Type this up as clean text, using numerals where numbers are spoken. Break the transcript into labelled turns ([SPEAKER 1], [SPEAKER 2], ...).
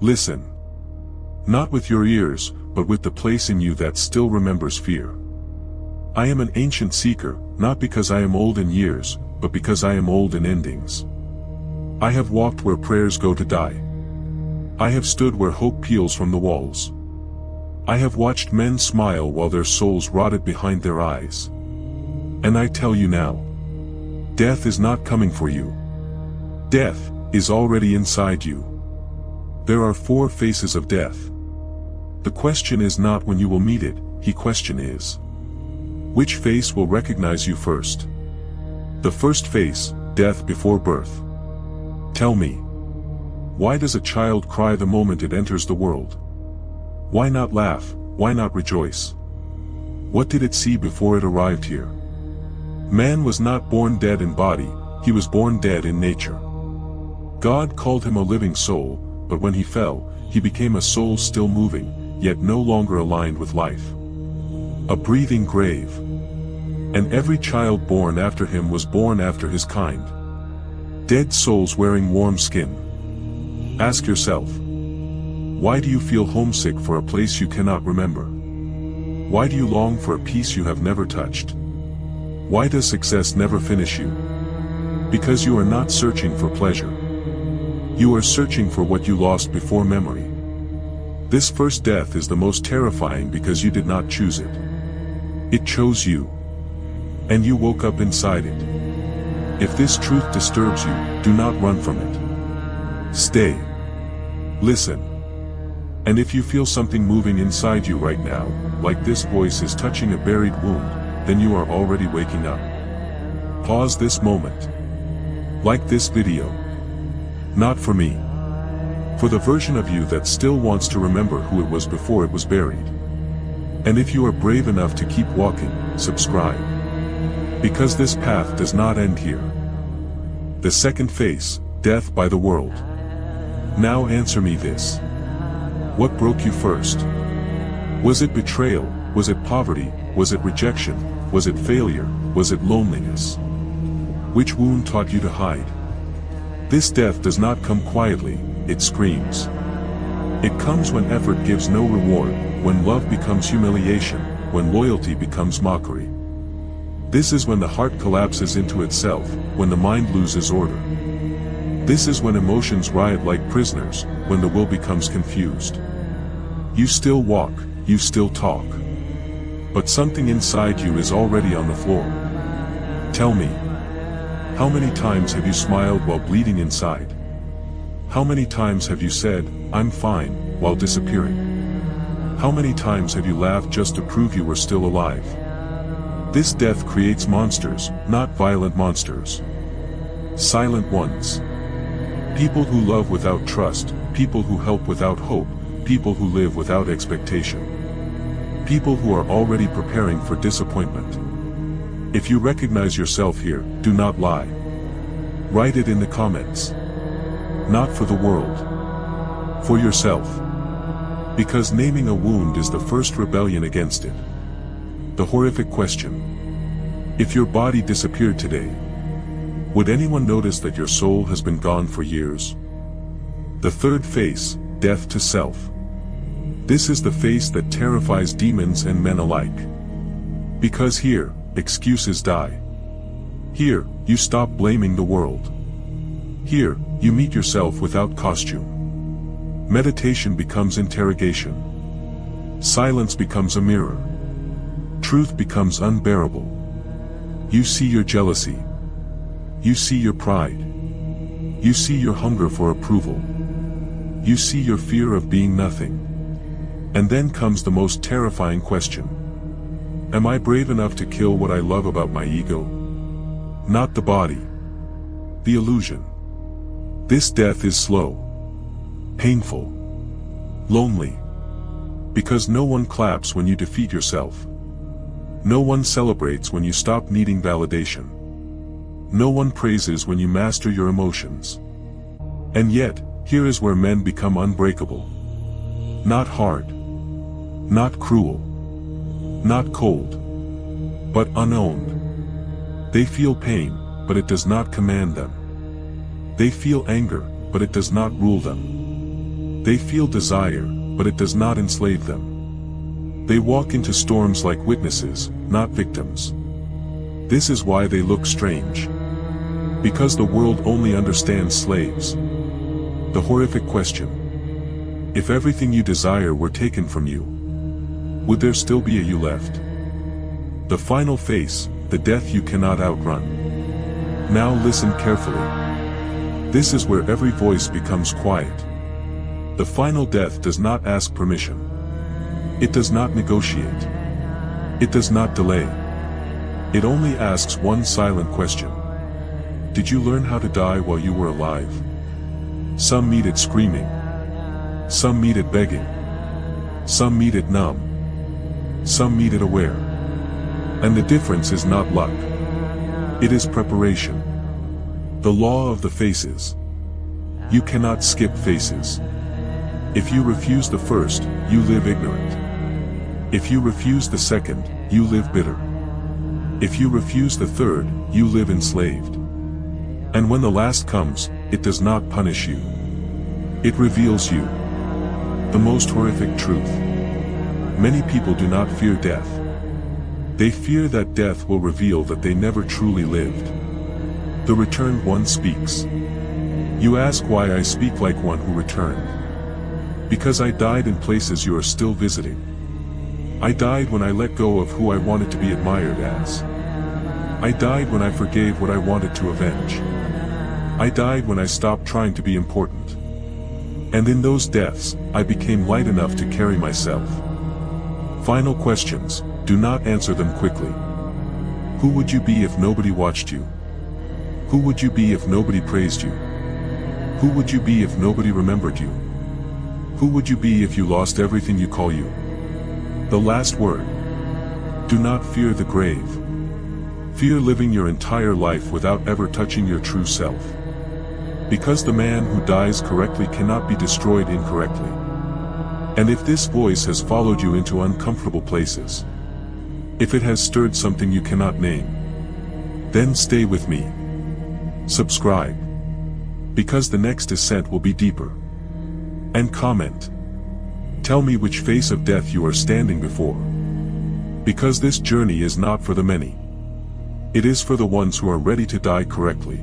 [SPEAKER 1] Listen. Not with your ears, but with the place in you that still remembers fear. I am an ancient seeker, not because I am old in years, but because I am old in endings. I have walked where prayers go to die. I have stood where hope peels from the walls. I have watched men smile while their souls rotted behind their eyes. And I tell you now, death is not coming for you. Death is already inside you. There are 4 faces of death. The question is not when you will meet it, the question is, which face will recognize you first? The first face, death before birth. Tell me, why does a child cry the moment it enters the world? Why not laugh, why not rejoice? What did it see before it arrived here? Man was not born dead in body, he was born dead in nature. God called him a living soul, but when he fell, he became a soul still moving, yet no longer aligned with life. A breathing grave. And every child born after him was born after his kind. Dead souls wearing warm skin. Ask yourself, why do you feel homesick for a place you cannot remember? Why do you long for a peace you have never touched? Why does success never finish you? Because you are not searching for pleasure. You are searching for what you lost before memory. This first death is the most terrifying because you did not choose it. It chose you. And you woke up inside it. If this truth disturbs you, do not run from it. Stay. Listen. And if you feel something moving inside you right now, like this voice is touching a buried wound, then you are already waking up. Pause this moment. Like this video. Not for me. For the version of you that still wants to remember who it was before it was buried. And if you are brave enough to keep walking, subscribe. Because this path does not end here. The second face, death by the world. Now answer me this. What broke you first? Was it betrayal? Was it poverty? Was it rejection? Was it failure? Was it loneliness? Which wound taught you to hide? This death does not come quietly, it screams. It comes when effort gives no reward, when love becomes humiliation, when loyalty becomes mockery. This is when the heart collapses into itself, when the mind loses order. This is when emotions riot like prisoners, when the will becomes confused. You still walk, you still talk. But something inside you is already on the floor. Tell me, how many times have you smiled while bleeding inside? How many times have you said, "I'm fine," while disappearing? How many times have you laughed just to prove you were still alive? This death creates monsters, not violent monsters. Silent ones. People who love without trust, people who help without hope, people who live without expectation. People who are already preparing for disappointment. If you recognize yourself here, do not lie. Write it in the comments. Not for the world. For yourself. Because naming a wound is the first rebellion against it. The horrific question. If your body disappeared today, would anyone notice that your soul has been gone for years? The third face, death to self. This is the face that terrifies demons and men alike. Because here, excuses die. Here, you stop blaming the world. Here, you meet yourself without costume. Meditation becomes interrogation. Silence becomes a mirror. Truth becomes unbearable. You see your jealousy. You see your pride. You see your hunger for approval. You see your fear of being nothing. And then comes the most terrifying question. Am I brave enough to kill what I love about my ego? Not the body. The illusion. This death is slow. Painful. Lonely. Because no one claps when you defeat yourself. No one celebrates when you stop needing validation. No one praises when you master your emotions. And yet, here is where men become unbreakable. Not hard. Not cruel. Not cold. But unowned. They feel pain, but it does not command them. They feel anger, but it does not rule them. They feel desire, but it does not enslave them. They walk into storms like witnesses, not victims. This is why they look strange. Because the world only understands slaves. The horrific question. If everything you desire were taken from you, would there still be a you left? The final face, the death you cannot outrun. Now listen carefully. This is where every voice becomes quiet. The final death does not ask permission. It does not negotiate. It does not delay. It only asks one silent question. Did you learn how to die while you were alive? Some meet it screaming. Some meet it begging. Some meet it numb. Some meet it aware. And the difference is not luck. It is preparation. The law of the faces. You cannot skip faces. If you refuse the first, you live ignorant. If you refuse the second, you live bitter. If you refuse the third, you live enslaved. And when the last comes, it does not punish you. It reveals you. The most horrific truth. Many people do not fear death. They fear that death will reveal that they never truly lived. The returned one speaks. You ask why I speak like one who returned. Because I died in places you are still visiting. I died when I let go of who I wanted to be admired as. I died when I forgave what I wanted to avenge. I died when I stopped trying to be important. And in those deaths, I became light enough to carry myself. Final questions, do not answer them quickly. Who would you be if nobody watched you? Who would you be if nobody praised you? Who would you be if nobody remembered you? Who would you be if you lost everything you call you? The last word. Do not fear the grave. Fear living your entire life without ever touching your true self. Because the man who dies correctly cannot be destroyed incorrectly. And if this voice has followed you into uncomfortable places, if it has stirred something you cannot name, then stay with me. Subscribe. Because the next descent will be deeper. And comment. Tell me which face of death you are standing before. Because this journey is not for the many. It is for the ones who are ready to die correctly.